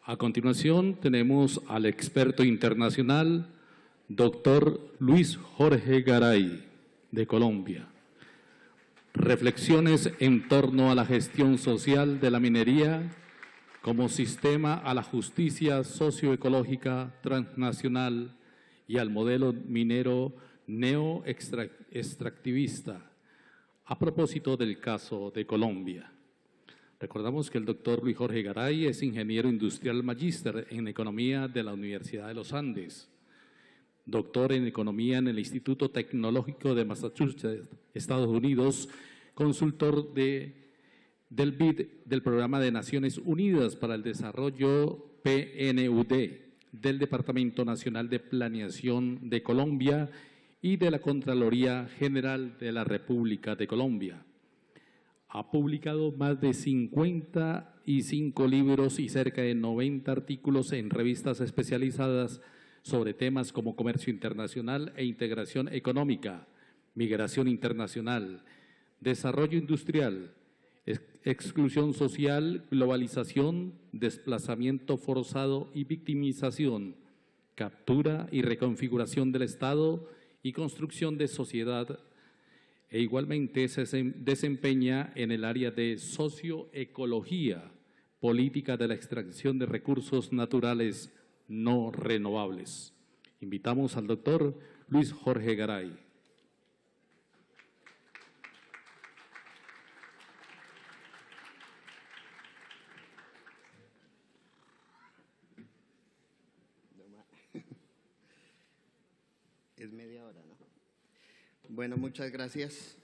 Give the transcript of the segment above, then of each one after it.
A continuación tenemos al experto internacional, doctor Luis Jorge Garay, de Colombia. Reflexiones en torno a la gestión social de la minería como sistema a la justicia socioecológica transnacional y al modelo minero neo-extractivista, a propósito del caso de Colombia. Recordamos que el doctor Luis Jorge Garay es ingeniero industrial magíster en economía de la Universidad de los Andes, doctor en economía en el Instituto Tecnológico de Massachusetts, Estados Unidos, consultor del BID, del Programa de Naciones Unidas para el Desarrollo PNUD, del Departamento Nacional de Planeación de Colombia y de la Contraloría General de la República de Colombia. Ha publicado más de 55 libros y cerca de 90 artículos en revistas especializadas sobre temas como comercio internacional e integración económica, migración internacional, desarrollo industrial, exclusión social, globalización, desplazamiento forzado y victimización, captura y reconfiguración del Estado y construcción de sociedad, e igualmente se desempeña en el área de socioecología, política de la extracción de recursos naturales no renovables. Invitamos al doctor Luis Jorge Garay. Es media hora, ¿no? Bueno, muchas gracias.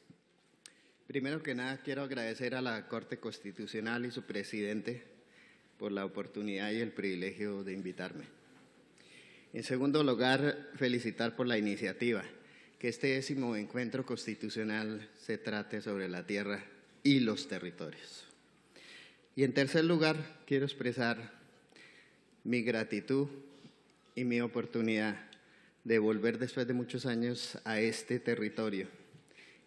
Primero que nada, quiero agradecer a la Corte Constitucional y su presidente por la oportunidad y el privilegio de invitarme. En segundo lugar, felicitar por la iniciativa, que este 10º encuentro constitucional se trate sobre la tierra y los territorios. Y en tercer lugar, quiero expresar mi gratitud y mi oportunidad de volver después de muchos años a este territorio,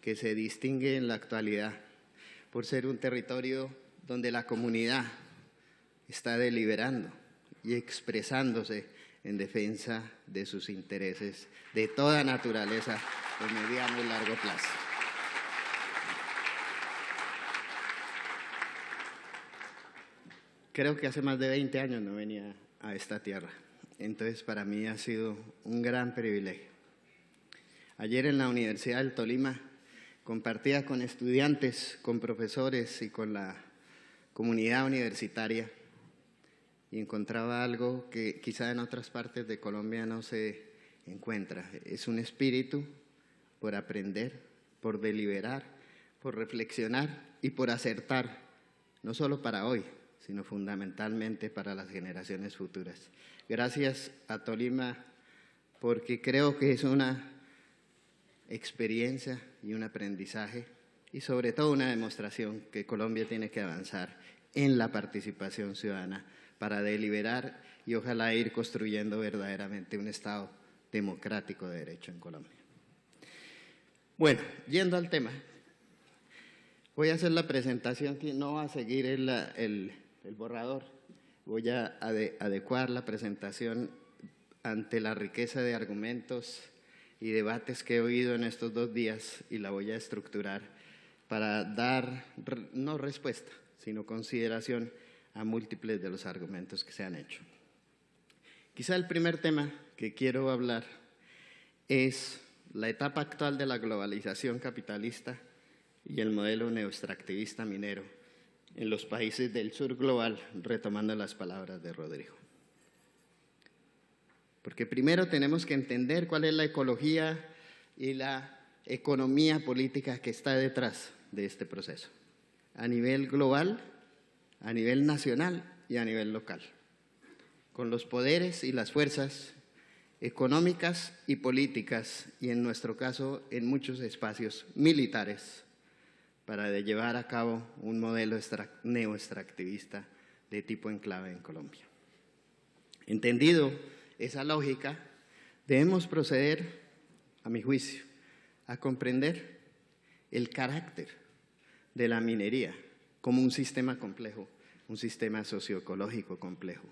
que se distingue en la actualidad por ser un territorio donde la comunidad está deliberando y expresándose en defensa de sus intereses de toda naturaleza de mediano y largo plazo. Creo que hace más de 20 años no venía a esta tierra. Entonces, para mí ha sido un gran privilegio. Ayer en la Universidad del Tolima compartía con estudiantes, con profesores y con la comunidad universitaria y encontraba algo que quizá en otras partes de Colombia no se encuentra. Es un espíritu por aprender, por deliberar, por reflexionar y por acertar, no solo para hoy, sino fundamentalmente para las generaciones futuras. Gracias a Tolima, porque creo que es una experiencia y un aprendizaje y sobre todo una demostración que Colombia tiene que avanzar en la participación ciudadana para deliberar y ojalá ir construyendo verdaderamente un Estado democrático de derecho en Colombia. Bueno, yendo al tema, voy a hacer la presentación que no va a seguir el borrador. Voy a adecuar la presentación ante la riqueza de argumentos y debates que he oído en estos 2 días y la voy a estructurar para dar, no respuesta, sino consideración a múltiples de los argumentos que se han hecho. Quizá el primer tema que quiero hablar es la etapa actual de la globalización capitalista y el modelo neoextractivista minero en los países del sur global, retomando las palabras de Rodrigo. Porque primero tenemos que entender cuál es la ecología y la economía política que está detrás de este proceso, a nivel global, a nivel nacional y a nivel local, con los poderes y las fuerzas económicas y políticas, y en nuestro caso en muchos espacios militares, para llevar a cabo un modelo neoextractivista de tipo enclave en Colombia. Entendido esa lógica, debemos proceder, a mi juicio, a comprender el carácter de la minería como un sistema complejo, un sistema socioecológico complejo,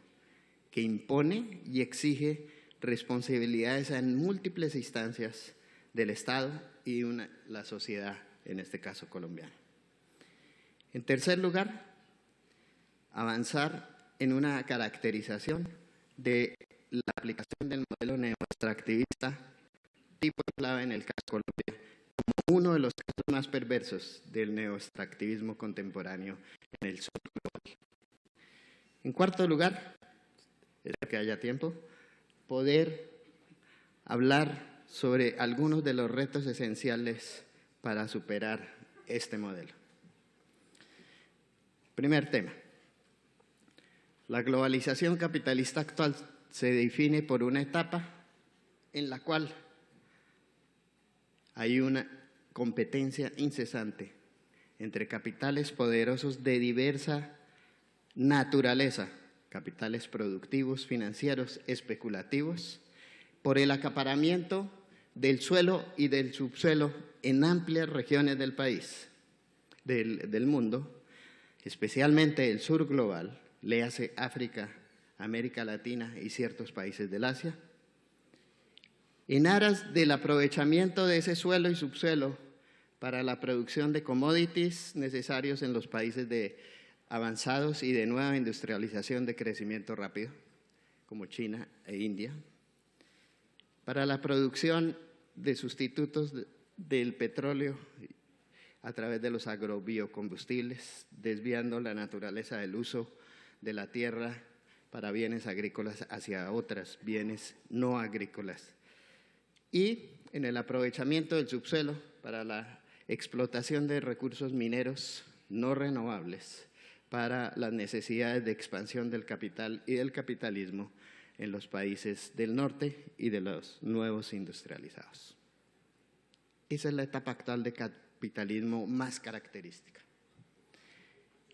que impone y exige responsabilidades en múltiples instancias del Estado y la sociedad, en este caso colombiana. En tercer lugar, avanzar en una caracterización de la aplicación del modelo neoextractivista tipo clave en el caso Colombia, como uno de los casos más perversos del neoextractivismo contemporáneo en el sur global. En cuarto lugar, espero que haya tiempo, poder hablar sobre algunos de los retos esenciales para superar este modelo. Primer tema. La globalización capitalista actual se define por una etapa en la cual hay una competencia incesante entre capitales poderosos de diversa naturaleza, capitales productivos, financieros, especulativos, por el acaparamiento del suelo y del subsuelo en amplias regiones del país, del mundo, especialmente el sur global, léase África, América Latina y ciertos países del Asia, en aras del aprovechamiento de ese suelo y subsuelo para la producción de commodities necesarios en los países avanzados y de nueva industrialización de crecimiento rápido, como China e India, para la producción de sustitutos del petróleo a través de los agrobiocombustibles, desviando la naturaleza del uso de la tierra para bienes agrícolas hacia otros bienes no agrícolas, y en el aprovechamiento del subsuelo para la explotación de recursos mineros no renovables para las necesidades de expansión del capital y del capitalismo en los países del norte y de los nuevos industrializados. Esa es la etapa actual de capitalismo más característica.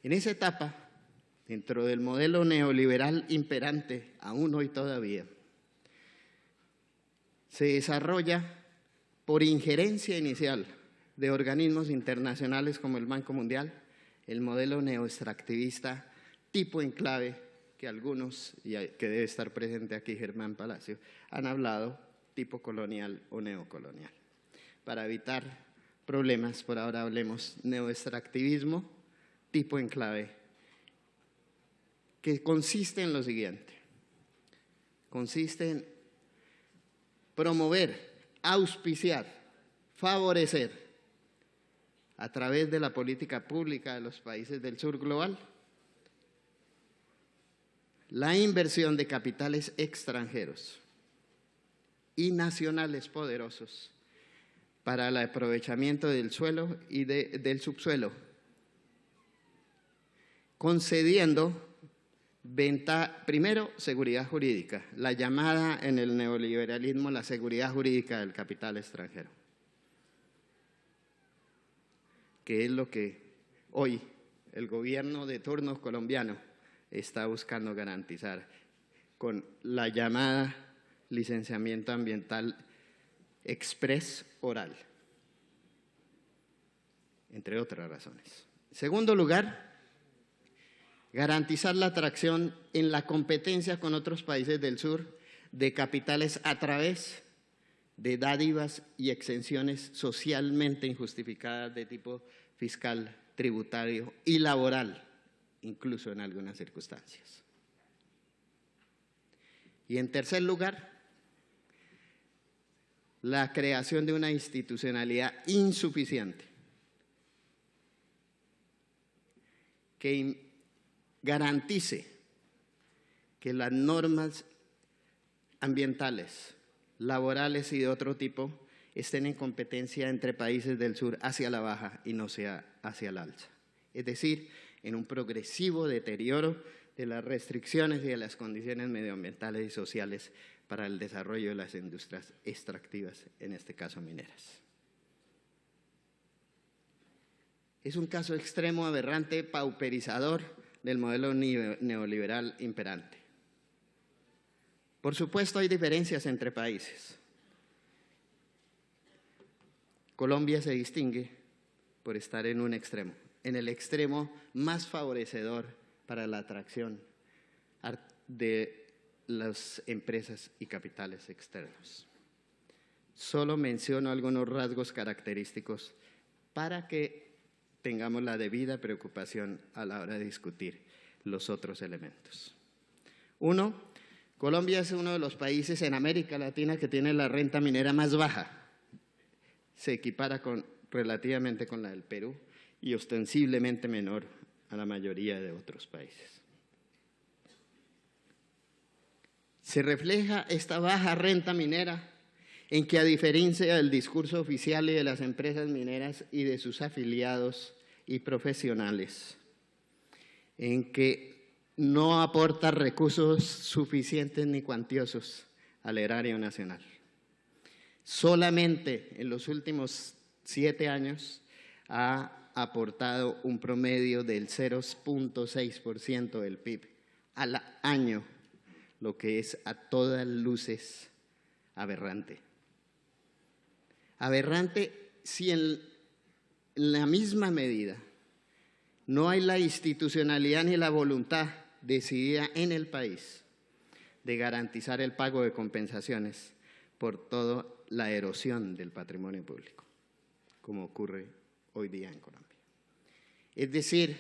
En esa etapa, dentro del modelo neoliberal imperante, aún hoy todavía, se desarrolla por injerencia inicial de organismos internacionales como el Banco Mundial, el modelo neoextractivista tipo enclave que algunos, y que debe estar presente aquí Germán Palacio, han hablado tipo colonial o neocolonial. Para evitar problemas, por ahora hablemos neoextractivismo tipo enclave, que consiste en lo siguiente. Consiste en promover, auspiciar, favorecer a través de la política pública de los países del sur global la inversión de capitales extranjeros y nacionales poderosos para el aprovechamiento del suelo y del subsuelo, concediendo primero, seguridad jurídica, la llamada en el neoliberalismo la seguridad jurídica del capital extranjero, que es lo que hoy el gobierno de turno colombiano está buscando garantizar con la llamada licenciamiento ambiental express oral, entre otras razones. En segundo lugar, garantizar la atracción en la competencia con otros países del sur de capitales a través de dádivas y exenciones socialmente injustificadas de tipo fiscal, tributario y laboral, incluso en algunas circunstancias. Y en tercer lugar, la creación de una institucionalidad insuficiente que garantice que las normas ambientales, laborales y de otro tipo estén en competencia entre países del sur hacia la baja y no sea hacia la alza. Es decir, en un progresivo deterioro de las restricciones y de las condiciones medioambientales y sociales para el desarrollo de las industrias extractivas, en este caso mineras. Es un caso extremo, aberrante, pauperizador del modelo neoliberal imperante. Por supuesto, hay diferencias entre países. Colombia se distingue por estar en un extremo, en el extremo más favorecedor para la atracción de las empresas y capitales externos. Solo menciono algunos rasgos característicos para que tengamos la debida preocupación a la hora de discutir los otros elementos. Uno, Colombia es uno de los países en América Latina que tiene la renta minera más baja. Se equipara relativamente con la del Perú y ostensiblemente menor a la mayoría de otros países. Se refleja esta baja renta minera en que, a diferencia del discurso oficial y de las empresas mineras y de sus afiliados y profesionales, en que no aporta recursos suficientes ni cuantiosos al erario nacional. Solamente en los últimos 7 años ha aportado un promedio del 0.6% del PIB al año, lo que es a todas luces aberrante. Aberrante si en la misma medida no hay la institucionalidad ni la voluntad decidida en el país de garantizar el pago de compensaciones por toda la erosión del patrimonio público, como ocurre hoy día en Colombia. Es decir,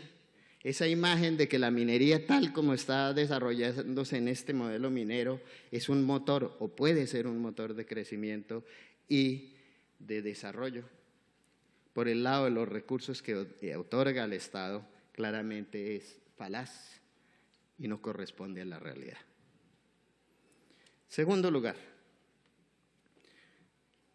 esa imagen de que la minería tal como está desarrollándose en este modelo minero es un motor o puede ser un motor de crecimiento y de desarrollo por el lado de los recursos que otorga el Estado, claramente es falaz y no corresponde a la realidad. Segundo lugar,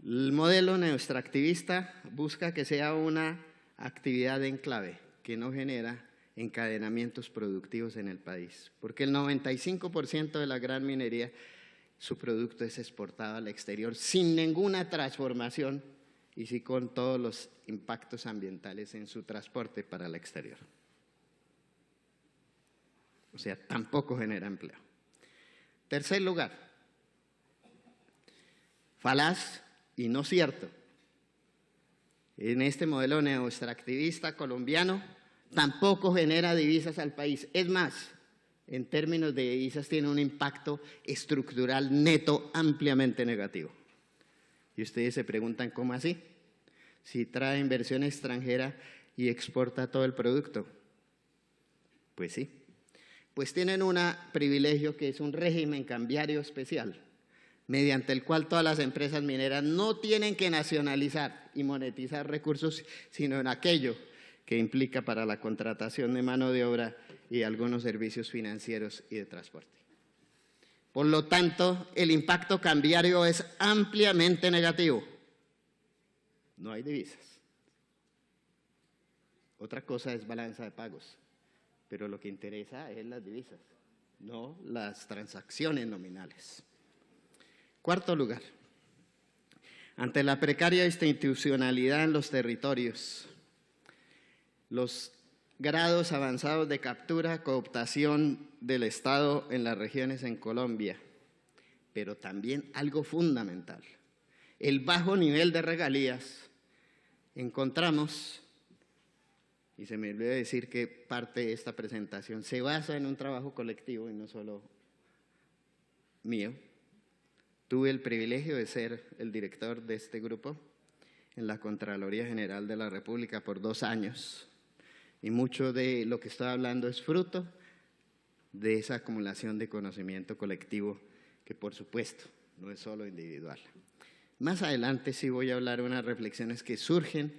el modelo neoextractivista busca que sea una actividad de enclave que no genera encadenamientos productivos en el país, porque el 95% de la gran minería, su producto es exportado al exterior sin ninguna transformación y sí con todos los impactos ambientales en su transporte para el exterior. O sea, tampoco genera empleo. Tercer lugar, falaz y no cierto. En este modelo neoextractivista colombiano tampoco genera divisas al país. Es más, en términos de divisas tiene un impacto estructural neto ampliamente negativo. Y ustedes se preguntan, ¿cómo así? Si trae inversión extranjera y exporta todo el producto. Pues sí. Pues tienen un privilegio que es un régimen cambiario especial, mediante el cual todas las empresas mineras no tienen que nacionalizar y monetizar recursos, sino en aquello que implica para la contratación de mano de obra y algunos servicios financieros y de transporte. Por lo tanto, el impacto cambiario es ampliamente negativo. No hay divisas. Otra cosa es balanza de pagos, pero lo que interesa es las divisas, no las transacciones nominales. Cuarto lugar, ante la precaria institucionalidad en los territorios, los grados avanzados de captura, cooptación del Estado en las regiones en Colombia, pero también algo fundamental, el bajo nivel de regalías, encontramos, y se me olvidó decir que parte de esta presentación se basa en un trabajo colectivo y no solo mío. Tuve el privilegio de ser el director de este grupo en la Contraloría General de la República por 2 años. Y mucho de lo que estoy hablando es fruto de esa acumulación de conocimiento colectivo que, por supuesto, no es solo individual. Más adelante sí voy a hablar de unas reflexiones que surgen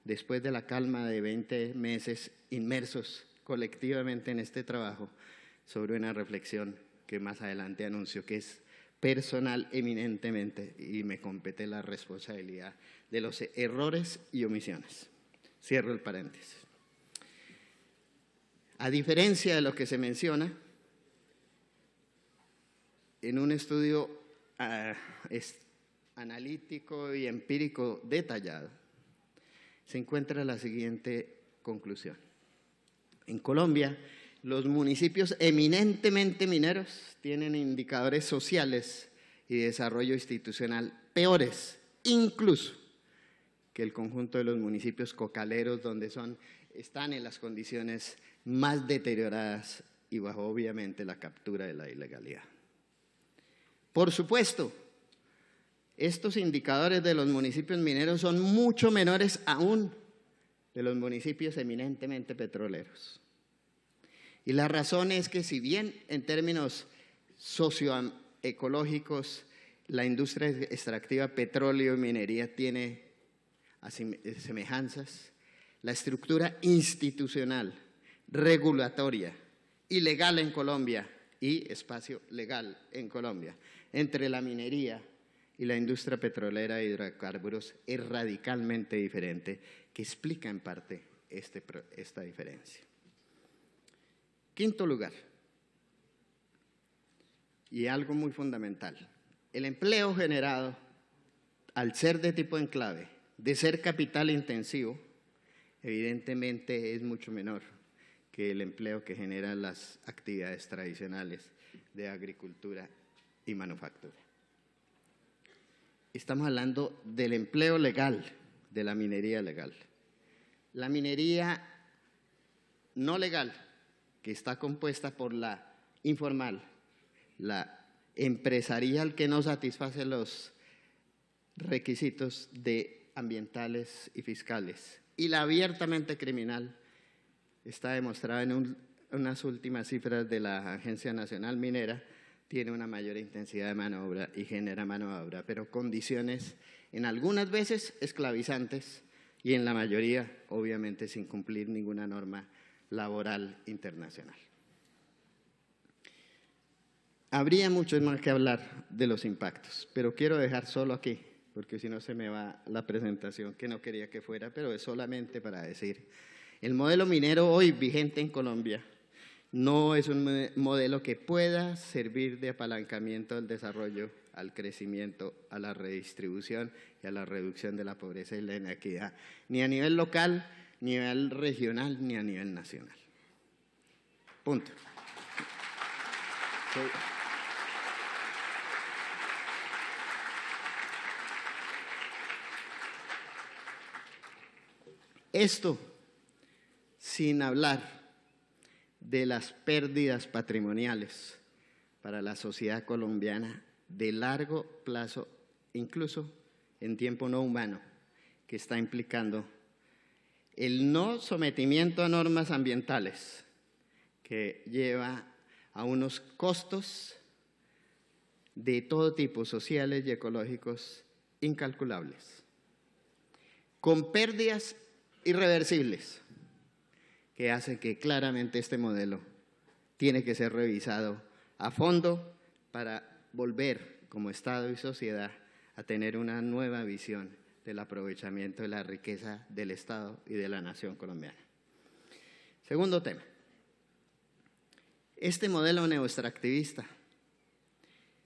después de la calma de 20 meses inmersos colectivamente en este trabajo sobre una reflexión que más adelante anuncio que es personal eminentemente y me compete la responsabilidad de los errores y omisiones. Cierro el paréntesis. A diferencia de lo que se menciona, en un estudio analítico y empírico detallado, se encuentra la siguiente conclusión. En Colombia, los municipios eminentemente mineros tienen indicadores sociales y de desarrollo institucional peores, incluso que el conjunto de los municipios cocaleros, donde están en las condiciones más deterioradas y bajo, obviamente, la captura de la ilegalidad. Por supuesto, estos indicadores de los municipios mineros son mucho menores aún de los municipios eminentemente petroleros. Y la razón es que si bien en términos socioecológicos la industria extractiva petróleo y minería tiene semejanzas, la estructura institucional, regulatoria y legal en Colombia y espacio legal en Colombia entre la minería y la industria petrolera de hidrocarburos es radicalmente diferente, que explica en parte esta diferencia. Quinto lugar, y algo muy fundamental, el empleo generado, al ser de tipo enclave, de ser capital intensivo, evidentemente es mucho menor que el empleo que generan las actividades tradicionales de agricultura y manufactura. Estamos hablando del empleo legal, de la minería legal. La minería no legal, que está compuesta por la informal, la empresarial que no satisface los requisitos ambientales y fiscales, y la abiertamente criminal, está demostrada en unas últimas cifras de la Agencia Nacional Minera, tiene una mayor intensidad de mano de obra y genera mano de obra, pero condiciones en algunas veces esclavizantes y en la mayoría, obviamente, sin cumplir ninguna norma laboral internacional. Habría mucho más que hablar de los impactos, pero quiero dejar solo aquí, porque si no se me va la presentación que no quería que fuera, pero es solamente para decir, el modelo minero hoy vigente en Colombia no es un modelo que pueda servir de apalancamiento al desarrollo, al crecimiento, a la redistribución y a la reducción de la pobreza y la inequidad, ni a nivel local, ni a nivel regional, ni a nivel nacional. Punto. Sí. Esto sin hablar de las pérdidas patrimoniales para la sociedad colombiana de largo plazo, incluso en tiempo no humano, que está implicando el no sometimiento a normas ambientales, que lleva a unos costos de todo tipo, sociales y ecológicos, incalculables, con pérdidas irreversibles, que hace que claramente este modelo tiene que ser revisado a fondo para volver como Estado y sociedad a tener una nueva visión del aprovechamiento de la riqueza del Estado y de la nación colombiana. Segundo tema, este modelo neoextractivista,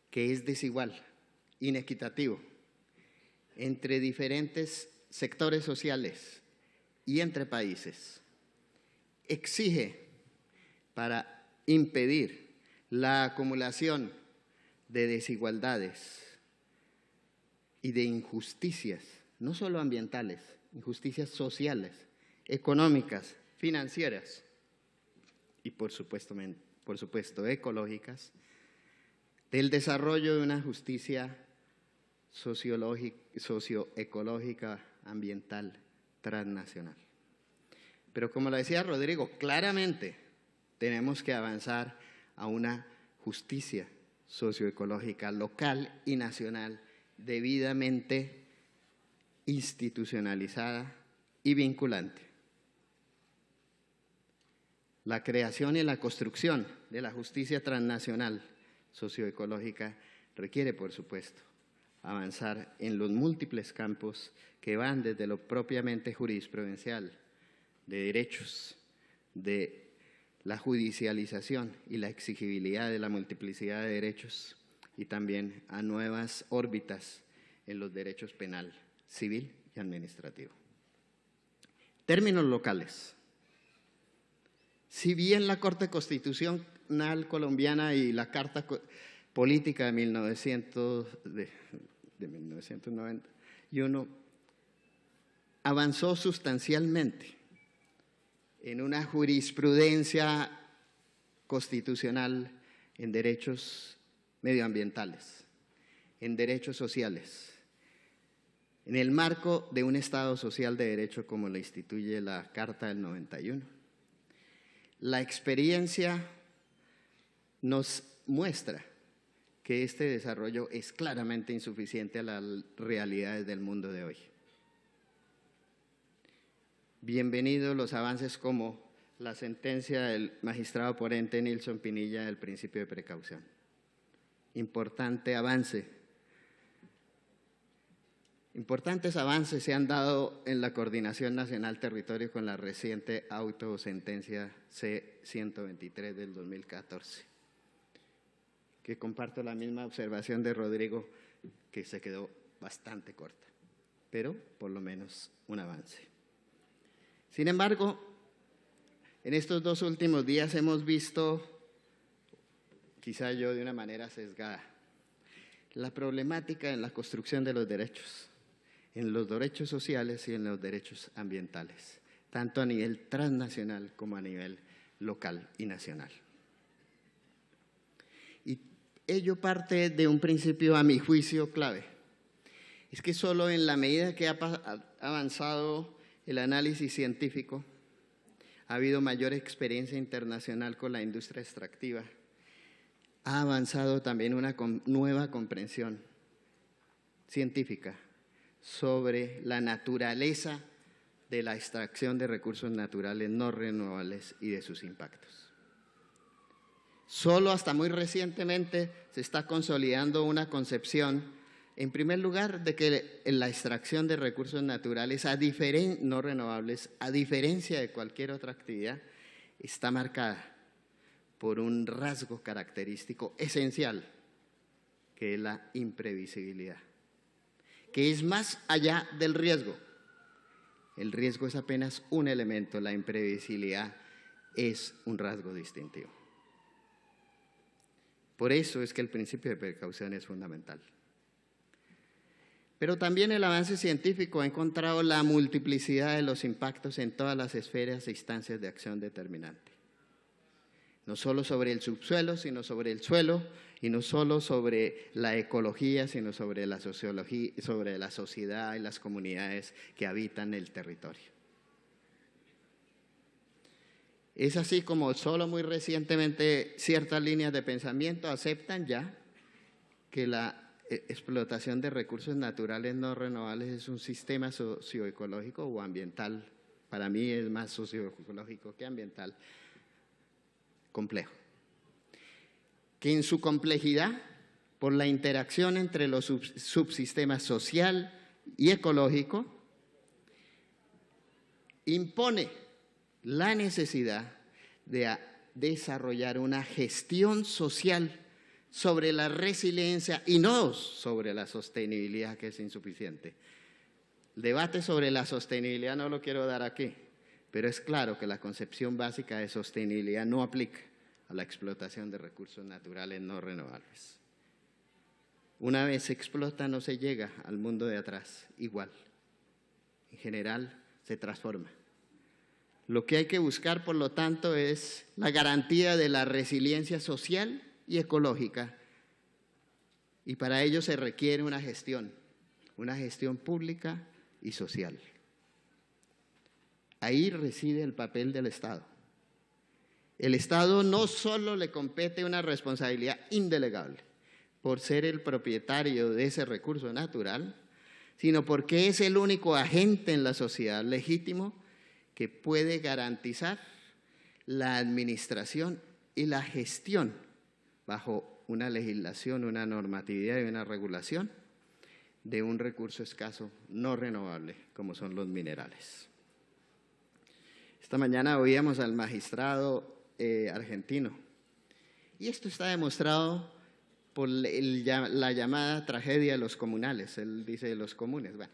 que es desigual, inequitativo, entre diferentes sectores sociales y entre países, exige para impedir la acumulación de desigualdades y de injusticias, no solo ambientales, injusticias sociales, económicas, financieras y por supuesto ecológicas, del desarrollo de una justicia socioecológica, ambiental, transnacional. Pero como lo decía Rodrigo, claramente tenemos que avanzar a una justicia socioecológica local y nacional debidamente institucionalizada y vinculante. La creación y la construcción de la justicia transnacional socioecológica requiere, por supuesto, avanzar en los múltiples campos que van desde lo propiamente jurisprudencial, de derechos, de la judicialización y la exigibilidad de la multiplicidad de derechos y también a nuevas órbitas en los derechos penal, civil y administrativo. Términos locales. Si bien la Corte Constitucional colombiana y la Carta Política de 1991 avanzó sustancialmente en una jurisprudencia constitucional en derechos medioambientales, en derechos sociales, en el marco de un Estado social de derecho como lo instituye la Carta del 91. La experiencia nos muestra que este desarrollo es claramente insuficiente a las realidades del mundo de hoy. Bienvenidos los avances como la sentencia del magistrado ponente Nilson Pinilla del principio de precaución. Importante avance. Importantes avances se han dado en la Coordinación Nacional Territorio con la reciente autosentencia C-123 del 2014, que comparto la misma observación de Rodrigo, que se quedó bastante corta, pero por lo menos un avance. Sin embargo, en estos 2 últimos días hemos visto, quizá yo de una manera sesgada, la problemática en la construcción de los derechos, en los derechos sociales y en los derechos ambientales, tanto a nivel transnacional como a nivel local y nacional. Y ello parte de un principio, a mi juicio, clave. Es que solo en la medida que ha avanzado el análisis científico, ha habido mayor experiencia internacional con la industria extractiva, ha avanzado también una nueva comprensión científica sobre la naturaleza de la extracción de recursos naturales no renovables y de sus impactos. Solo hasta muy recientemente se está consolidando una concepción, en primer lugar, de que la extracción de recursos naturales no renovables, a diferencia de cualquier otra actividad, está marcada por un rasgo característico esencial, que es la imprevisibilidad, que es más allá del riesgo. El riesgo es apenas un elemento, la imprevisibilidad es un rasgo distintivo. Por eso es que el principio de precaución es fundamental. Pero también el avance científico ha encontrado la multiplicidad de los impactos en todas las esferas e instancias de acción determinante. No solo sobre el subsuelo, sino sobre el suelo, y no solo sobre la ecología, sino sobre la sociología, sobre la sociedad y las comunidades que habitan el territorio. Es así como solo muy recientemente ciertas líneas de pensamiento aceptan ya que la explotación de recursos naturales no renovables es un sistema socioecológico o ambiental, para mí es más socioecológico que ambiental, complejo, que en su complejidad, por la interacción entre los subsistemas social y ecológico, impone la necesidad de desarrollar una gestión social sobre la resiliencia y no sobre la sostenibilidad, que es insuficiente. El debate sobre la sostenibilidad no lo quiero dar aquí, pero es claro que la concepción básica de sostenibilidad no aplica a la explotación de recursos naturales no renovables. Una vez se explota, no se llega al mundo de atrás igual. En general, se transforma. Lo que hay que buscar, por lo tanto, es la garantía de la resiliencia social y ecológica, y para ello se requiere una gestión pública y social. Ahí reside el papel del Estado. El Estado no solo le compete una responsabilidad indelegable por ser el propietario de ese recurso natural, sino porque es el único agente en la sociedad legítimo que puede garantizar la administración y la gestión bajo una legislación, una normatividad y una regulación de un recurso escaso no renovable como son los minerales. Esta mañana oíamos al magistrado argentino y esto está demostrado por la llamada tragedia de los comunales. Él dice de los comunes, bueno,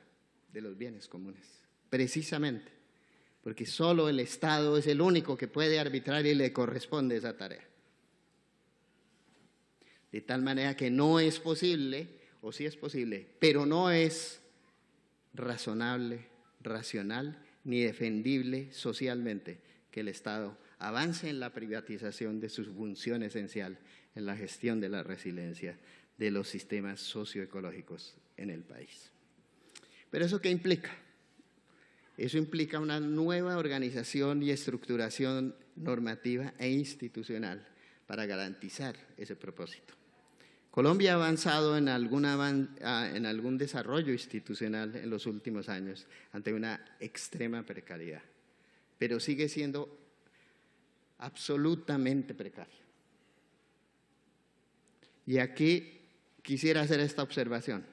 de los bienes comunes, precisamente porque solo el Estado es el único que puede arbitrar y le corresponde esa tarea. De tal manera que no es posible, o sí es posible, pero no es razonable, racional, ni defendible socialmente que el Estado avance en la privatización de su función esencial en la gestión de la resiliencia de los sistemas socioecológicos en el país. ¿Pero eso qué implica? Eso implica una nueva organización y estructuración normativa e institucional para garantizar ese propósito. Colombia ha avanzado en algún desarrollo institucional en los últimos años ante una extrema precariedad, pero sigue siendo absolutamente precario. Y aquí quisiera hacer esta observación.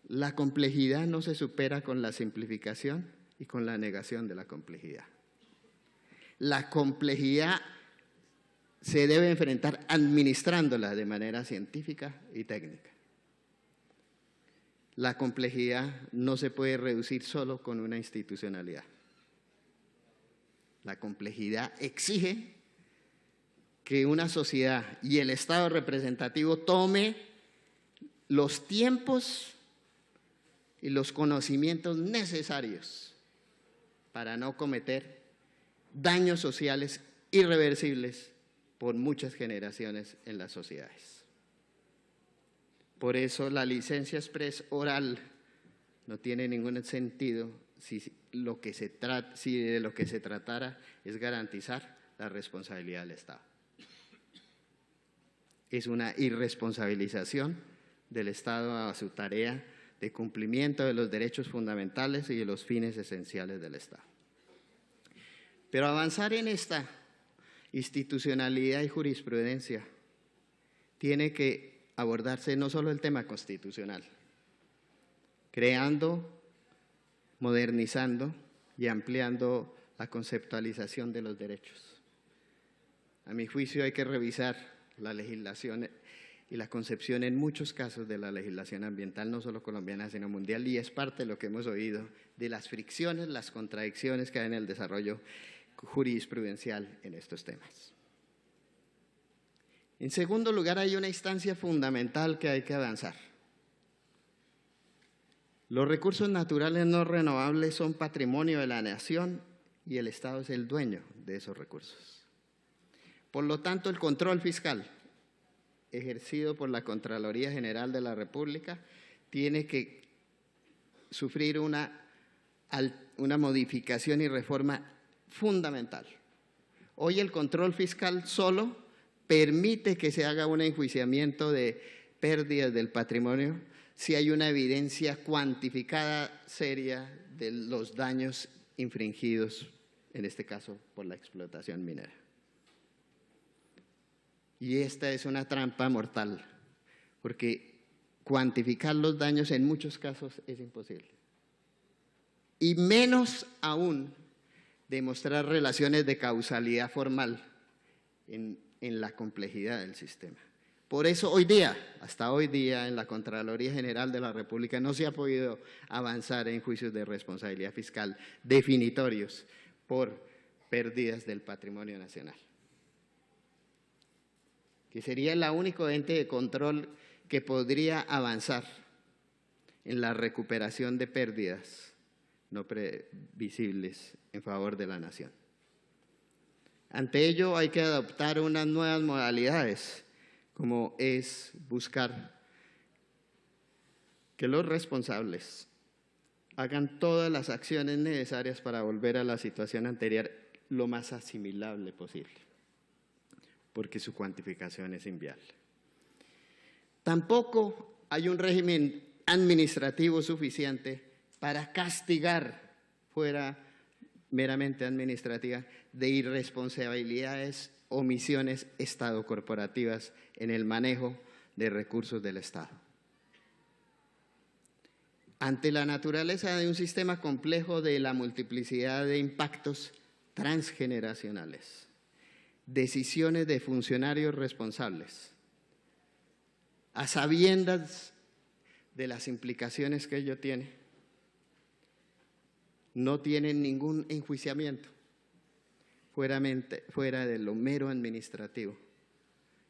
La complejidad no se supera con la simplificación y con la negación de la complejidad. La complejidad se debe enfrentar administrándola de manera científica y técnica. La complejidad no se puede reducir solo con una institucionalidad. La complejidad exige que una sociedad y el Estado representativo tome los tiempos y los conocimientos necesarios para no cometer daños sociales irreversibles por muchas generaciones en las sociedades. Por eso la licencia express oral no tiene ningún sentido si de lo que se tratara es garantizar la responsabilidad del Estado. Es una irresponsabilización del Estado a su tarea de cumplimiento de los derechos fundamentales y de los fines esenciales del Estado. Pero avanzar en esta institucionalidad y jurisprudencia tiene que abordarse no solo el tema constitucional, creando, modernizando y ampliando la conceptualización de los derechos. A mi juicio hay que revisar la legislación y la concepción en muchos casos de la legislación ambiental, no solo colombiana, sino mundial, y es parte de lo que hemos oído de las fricciones, las contradicciones que hay en el desarrollo jurisprudencial en estos temas. En segundo lugar, hay una instancia fundamental que hay que avanzar. Los recursos naturales no renovables son patrimonio de la nación y el Estado es el dueño de esos recursos. Por lo tanto, el control fiscal ejercido por la Contraloría General de la República tiene que sufrir una modificación y reforma fundamental. Hoy el control fiscal solo permite que se haga un enjuiciamiento de pérdidas del patrimonio si hay una evidencia cuantificada seria de los daños infringidos, en este caso por la explotación minera. Y esta es una trampa mortal, porque cuantificar los daños en muchos casos es imposible. Y menos aún demostrar relaciones de causalidad formal en la complejidad del sistema. Por eso hoy día, hasta hoy día, en la Contraloría General de la República no se ha podido avanzar en juicios de responsabilidad fiscal definitorios por pérdidas del patrimonio nacional, que sería el único ente de control que podría avanzar en la recuperación de pérdidas no previsibles en favor de la nación. Ante ello hay que adoptar unas nuevas modalidades, como es buscar que los responsables hagan todas las acciones necesarias para volver a la situación anterior lo más asimilable posible, porque su cuantificación es inviable. Tampoco hay un régimen administrativo suficiente para castigar, fuera meramente administrativa, de irresponsabilidades, omisiones estado-corporativas en el manejo de recursos del Estado. Ante la naturaleza de un sistema complejo de la multiplicidad de impactos transgeneracionales, decisiones de funcionarios responsables, a sabiendas de las implicaciones que ello tiene, no tienen ningún enjuiciamiento fuera de lo mero administrativo.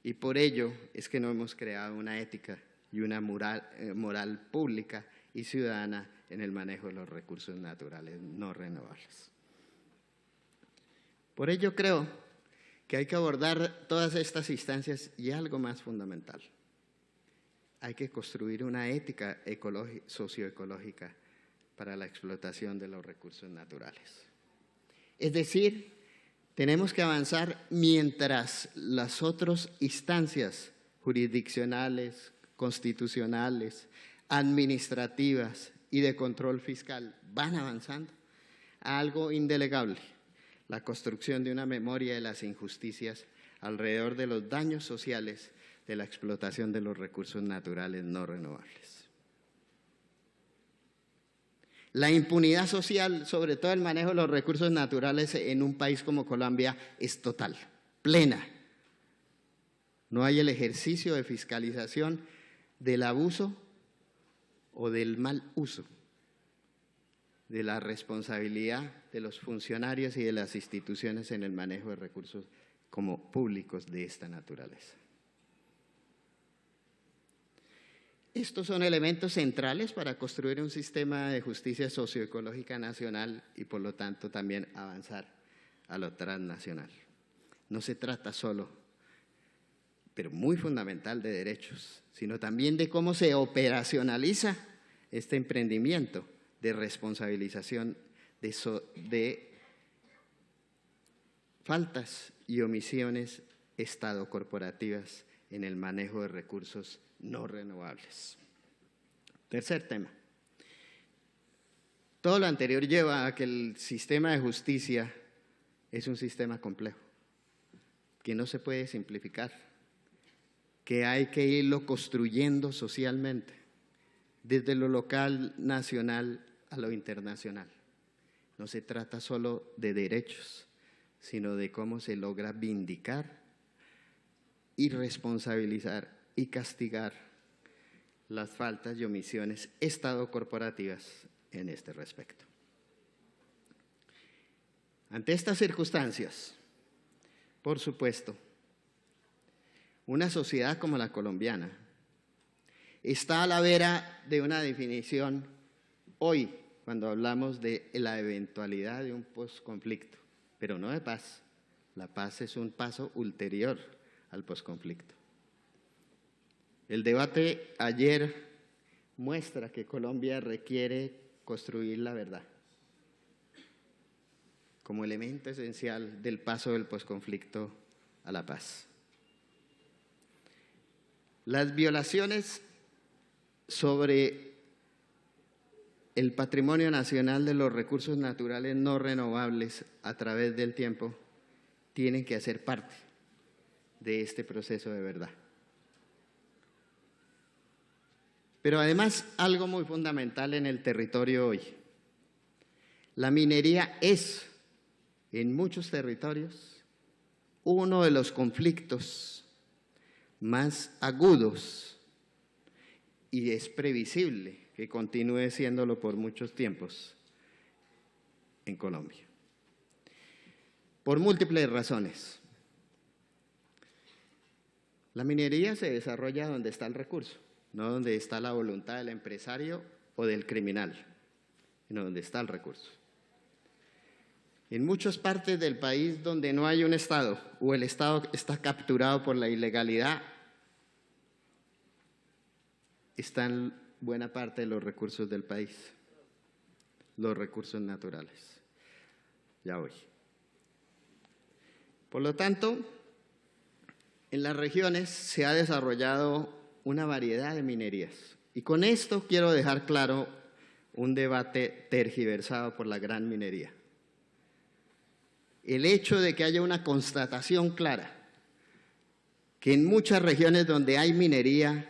Y por ello es que no hemos creado una ética y una moral pública y ciudadana en el manejo de los recursos naturales no renovables. Por ello creo que hay que abordar todas estas instancias y algo más fundamental. Hay que construir una ética socioecológica para la explotación de los recursos naturales. Es decir, tenemos que avanzar mientras las otras instancias jurisdiccionales, constitucionales, administrativas y de control fiscal van avanzando a algo indelegable, la construcción de una memoria de las injusticias alrededor de los daños sociales de la explotación de los recursos naturales no renovables. La impunidad social, sobre todo el manejo de los recursos naturales en un país como Colombia, es total, plena. No hay el ejercicio de fiscalización del abuso o del mal uso, de la responsabilidad de los funcionarios y de las instituciones en el manejo de recursos como públicos de esta naturaleza. Estos son elementos centrales para construir un sistema de justicia socioecológica nacional y por lo tanto también avanzar a lo transnacional. No se trata solo, pero muy fundamental, de derechos, sino también de cómo se operacionaliza este emprendimiento de responsabilización de faltas y omisiones estado-corporativas en el manejo de recursos no renovables. Tercer tema. Todo lo anterior lleva a que el sistema de justicia es un sistema complejo, que no se puede simplificar, que hay que irlo construyendo socialmente, desde lo local, nacional a lo internacional. No se trata solo de derechos, sino de cómo se logra vindicar y responsabilizar y castigar las faltas y omisiones estado-corporativas en este respecto. Ante estas circunstancias, por supuesto, una sociedad como la colombiana está a la vera de una definición hoy, cuando hablamos de la eventualidad de un posconflicto, pero no de paz. La paz es un paso ulterior al posconflicto. El debate ayer muestra que Colombia requiere construir la verdad como elemento esencial del paso del posconflicto a la paz. Las violaciones sobre el patrimonio nacional de los recursos naturales no renovables a través del tiempo tienen que hacer parte de este proceso de verdad. Pero además, algo muy fundamental en el territorio hoy. La minería es, en muchos territorios, uno de los conflictos más agudos y es previsible que continúe siéndolo por muchos tiempos en Colombia. Por múltiples razones. La minería se desarrolla donde está el recurso, no donde está la voluntad del empresario o del criminal, sino donde está el recurso. En muchas partes del país donde no hay un Estado o el Estado está capturado por la ilegalidad, están buena parte de los recursos del país, los recursos naturales. Ya voy. Por lo tanto, en las regiones se ha desarrollado una variedad de minerías. Y con esto quiero dejar claro un debate tergiversado por la gran minería. El hecho de que haya una constatación clara que en muchas regiones donde hay minería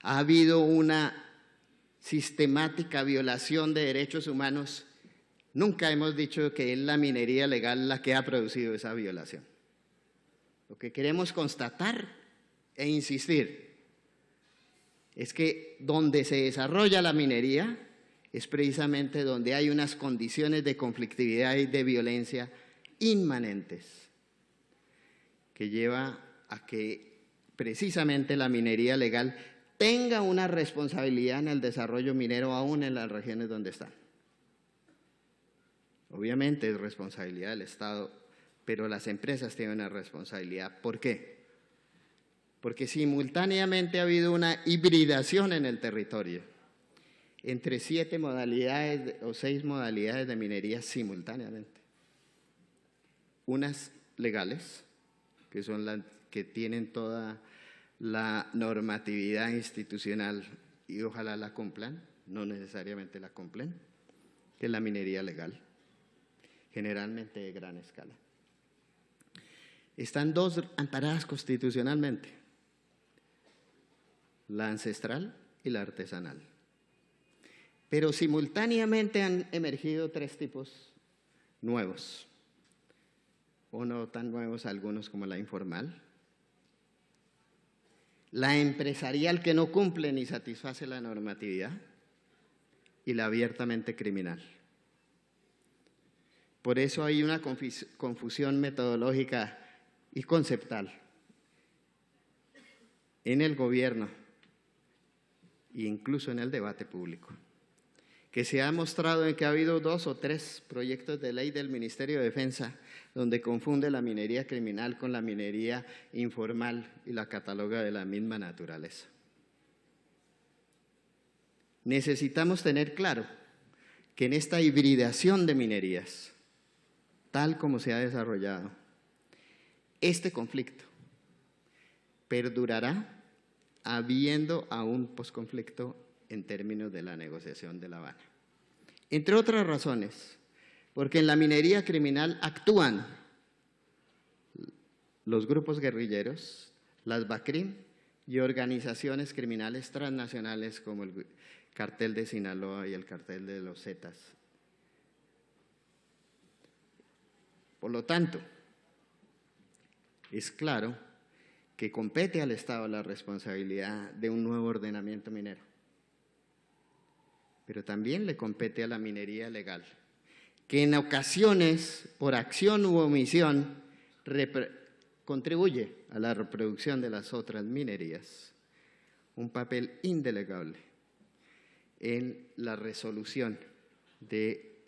ha habido una sistemática violación de derechos humanos, nunca hemos dicho que es la minería legal la que ha producido esa violación. Lo que queremos constatar e insistir es que donde se desarrolla la minería es precisamente donde hay unas condiciones de conflictividad y de violencia inmanentes que lleva a que precisamente la minería legal tenga una responsabilidad en el desarrollo minero aún en las regiones donde están. Obviamente es responsabilidad del Estado pero las empresas tienen una responsabilidad. ¿Por qué? Porque simultáneamente ha habido una hibridación en el territorio entre 7 modalidades o 6 modalidades de minería simultáneamente. Unas legales, que son las que tienen toda la normatividad institucional y ojalá la cumplan, no necesariamente la cumplen, que es la minería legal, generalmente de gran escala. Están 2 amparadas constitucionalmente, la ancestral y la artesanal. Pero simultáneamente han emergido 3 tipos nuevos, o no tan nuevos algunos como la informal, la empresarial que no cumple ni satisface la normatividad y la abiertamente criminal. Por eso hay una confusión metodológica y conceptual en el gobierno e incluso en el debate público, que se ha mostrado en que ha habido 2 o 3 proyectos de ley del Ministerio de Defensa donde confunde la minería criminal con la minería informal y la cataloga de la misma naturaleza. Necesitamos tener claro que en esta hibridación de minerías, tal como se ha desarrollado, este conflicto perdurará habiendo aún posconflicto en términos de la negociación de La Habana. Entre otras razones, porque en la minería criminal actúan los grupos guerrilleros, las BACRIM y organizaciones criminales transnacionales como el Cartel de Sinaloa y el Cartel de los Zetas. Por lo tanto, es claro que compete al Estado la responsabilidad de un nuevo ordenamiento minero, pero también le compete a la minería legal, que en ocasiones, por acción u omisión, contribuye a la reproducción de las otras minerías, un papel indelegable en la resolución de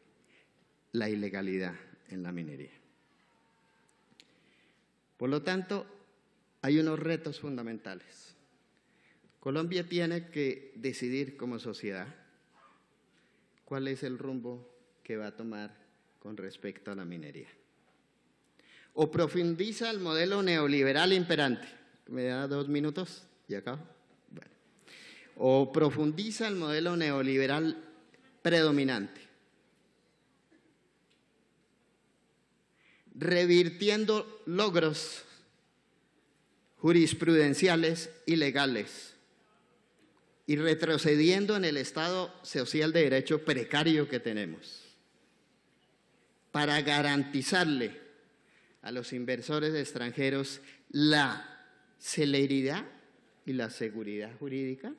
la ilegalidad en la minería. Por lo tanto, hay unos retos fundamentales. Colombia tiene que decidir como sociedad cuál es el rumbo que va a tomar con respecto a la minería. O profundiza el modelo neoliberal imperante. ¿Me da 2 minutos y acabo? Bueno. O profundiza el modelo neoliberal predominante, revirtiendo logros jurisprudenciales y legales y retrocediendo en el Estado social de derecho precario que tenemos para garantizarle a los inversores extranjeros la celeridad y la seguridad jurídica.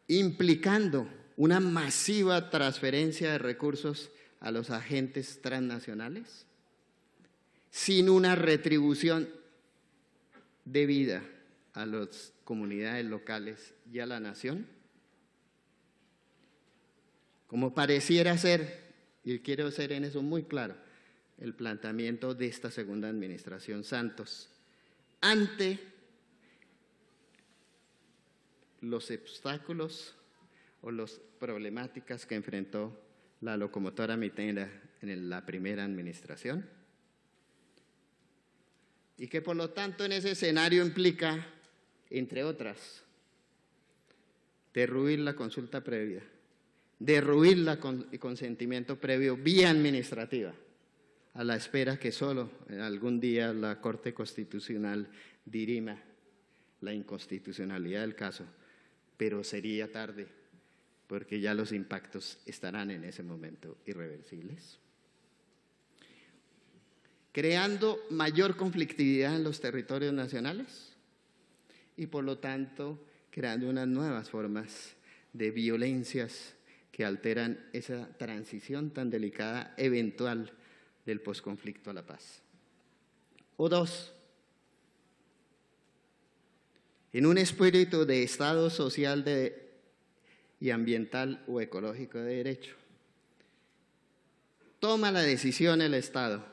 Implicando una masiva transferencia de recursos a los agentes transnacionales, sin una retribución debida a las comunidades locales y a la nación, como pareciera ser, y quiero ser en eso muy claro, el planteamiento de esta segunda administración Santos, ante los obstáculos o las problemáticas que enfrentó la locomotora minera en la primera administración, y que por lo tanto en ese escenario implica, entre otras, derruir la consulta previa, derruir el consentimiento previo vía administrativa, a la espera que solo algún día la Corte Constitucional dirima la inconstitucionalidad del caso, pero sería tarde, porque ya los impactos estarán en ese momento irreversibles, creando mayor conflictividad en los territorios nacionales y por lo tanto creando unas nuevas formas de violencias que alteran esa transición tan delicada eventual del posconflicto a la paz. O 2, en un espíritu de Estado social y ambiental o ecológico de derecho, toma la decisión el Estado,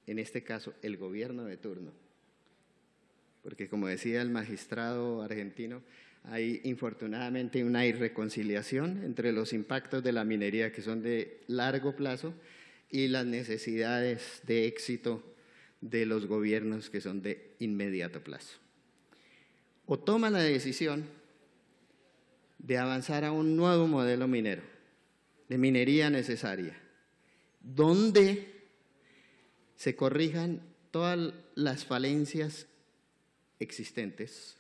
en este caso el gobierno de turno, porque como decía el magistrado argentino, hay infortunadamente una irreconciliación entre los impactos de la minería que son de largo plazo y las necesidades de éxito de los gobiernos que son de inmediato plazo. O toma la decisión de avanzar a un nuevo modelo minero, de minería necesaria, donde se corrijan todas las falencias existentes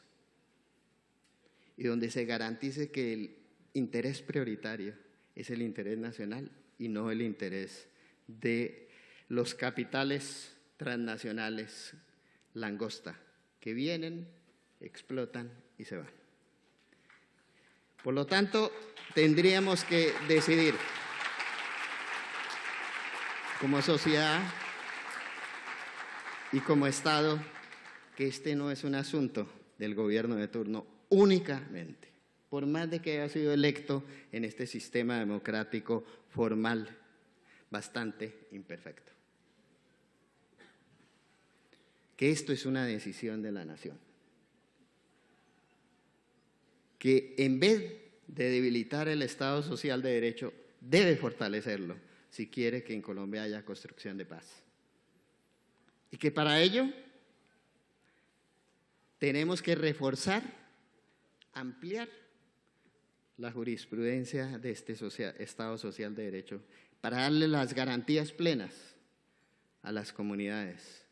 y donde se garantice que el interés prioritario es el interés nacional y no el interés de los capitales transnacionales langosta que vienen, explotan y se van. Por lo tanto, tendríamos que decidir como sociedad y como Estado que este no es un asunto del gobierno de turno únicamente, por más de que haya sido electo en este sistema democrático formal bastante imperfecto. Que esto es una decisión de la nación. Que en vez de debilitar el Estado social de derecho, debe fortalecerlo si quiere que en Colombia haya construcción de paz. Y que para ello tenemos que reforzar, ampliar la jurisprudencia de este Estado social de derecho para darle las garantías plenas a las comunidades,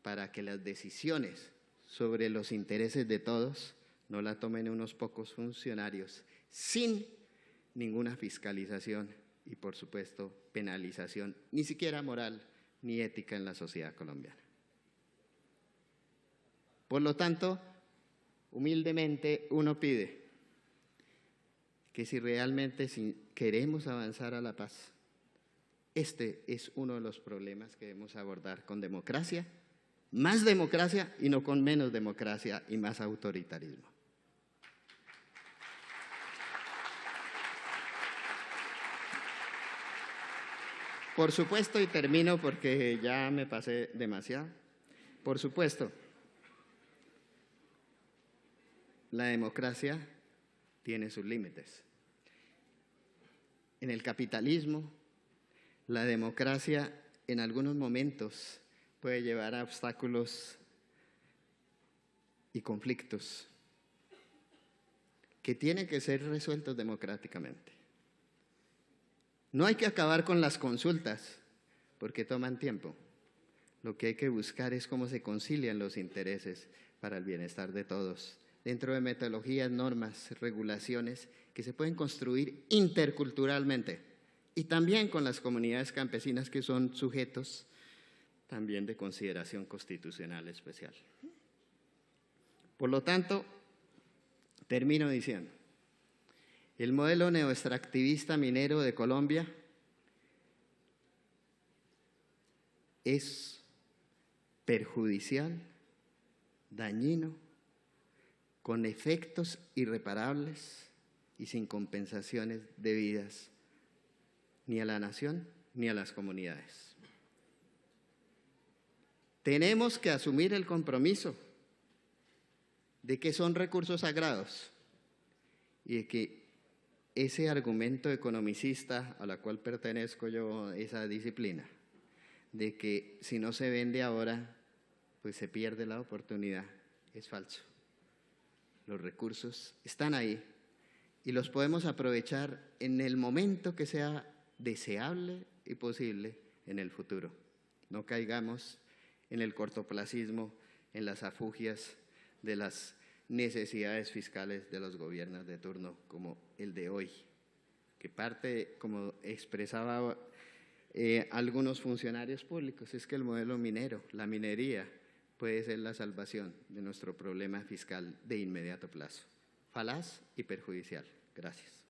para que las decisiones sobre los intereses de todos no la tomen unos pocos funcionarios sin ninguna fiscalización y, por supuesto, penalización, ni siquiera moral ni ética en la sociedad colombiana. Por lo tanto, humildemente uno pide que si realmente queremos avanzar a la paz, este es uno de los problemas que debemos abordar con democracia, más democracia y no con menos democracia y más autoritarismo. Por supuesto, y termino porque ya me pasé demasiado, por supuesto, la democracia tiene sus límites. En el capitalismo, la democracia en algunos momentos puede llevar a obstáculos y conflictos que tienen que ser resueltos democráticamente. No hay que acabar con las consultas porque toman tiempo. Lo que hay que buscar es cómo se concilian los intereses para el bienestar de todos, dentro de metodologías, normas, regulaciones que se pueden construir interculturalmente y también con las comunidades campesinas que son sujetos también de consideración constitucional especial. Por lo tanto, termino diciendo, el modelo neoextractivista minero de Colombia es perjudicial, dañino, con efectos irreparables y sin compensaciones debidas ni a la nación ni a las comunidades. Tenemos que asumir el compromiso de que son recursos sagrados y de que ese argumento economicista a la cual pertenezco yo, esa disciplina, de que si no se vende ahora, pues se pierde la oportunidad, es falso. Los recursos están ahí y los podemos aprovechar en el momento que sea deseable y posible en el futuro. No caigamos en el cortoplacismo, en las afugias de las necesidades fiscales de los gobiernos de turno como el de hoy, que parte, como expresaba algunos funcionarios públicos, es que el modelo minero, la minería, puede ser la salvación de nuestro problema fiscal de inmediato plazo. Falaz y perjudicial. Gracias.